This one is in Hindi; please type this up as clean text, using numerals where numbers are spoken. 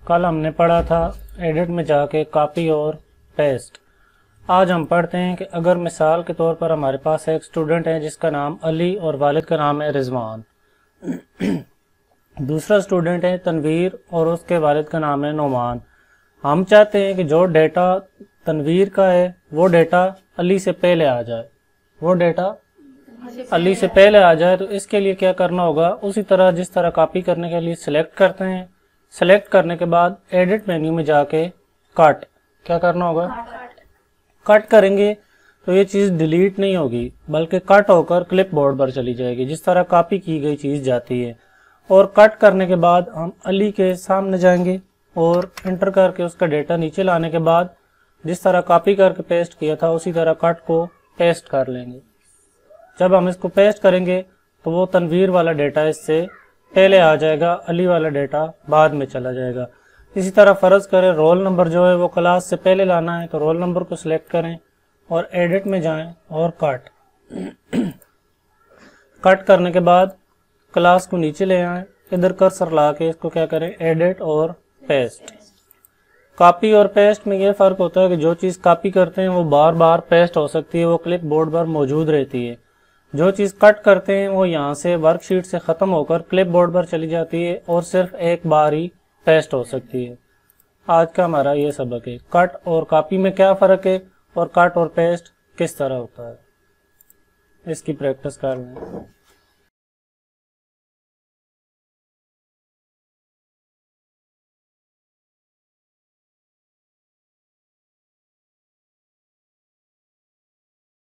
कल हमने पढ़ा था एडिट में जाके कॉपी और पेस्ट। आज हम पढ़ते हैं कि अगर मिसाल के तौर पर हमारे पास एक स्टूडेंट है जिसका नाम अली और वालिद का नाम है रिजवान। दूसरा स्टूडेंट है तनवीर और उसके वालिद का नाम है नोमान। हम चाहते हैं कि जो डेटा तनवीर का है वो डेटा अली से पहले आ जाए, तो इसके लिए क्या करना होगा, उसी तरह जिस तरह कॉपी करने के लिए सिलेक्ट करते हैं, सिलेक्ट करने के बाद एडिट मेन्यू में जाके कट, क्या करना होगा, कट करेंगे तो ये चीज़ डिलीट नहीं होगी बल्कि कट होकर क्लिपबोर्ड पर चली जाएगी जिस तरह कॉपी की गई चीज़ जाती है। और कट करने के बाद हम अली के सामने जाएंगे और एंटर करके उसका डेटा नीचे लाने के बाद जिस तरह कॉपी करके पेस्ट किया था उसी तरह कट को पेस्ट कर लेंगे। जब हम इसको पेस्ट करेंगे तो वो तनवीर वाला डेटा इससे पहले आ जाएगा, अली वाला डेटा बाद में चला जाएगा। इसी तरह फ़र्ज़ करें रोल नंबर जो है वो क्लास से पहले लाना है तो रोल नंबर को सिलेक्ट करें और एडिट में जाएं और कट कट करने के बाद क्लास को नीचे ले आएं, इधर कर्सर ला के इसको क्या करें, एडिट और पेस्ट। कॉपी और पेस्ट में ये फ़र्क होता है कि जो चीज़ कॉपी करते हैं वो बार बार पेस्ट हो सकती है, वो क्लिप बोर्ड पर मौजूद रहती है। जो चीज़ कट करते हैं वो यहाँ से वर्कशीट से ख़त्म होकर क्लिप बोर्ड पर चली जाती है और सिर्फ एक बार ही पेस्ट हो सकती है। आज का हमारा ये सबक है, कट और कॉपी में क्या फ़र्क है और कट और पेस्ट किस तरह होता है, इसकी प्रैक्टिस कर लें।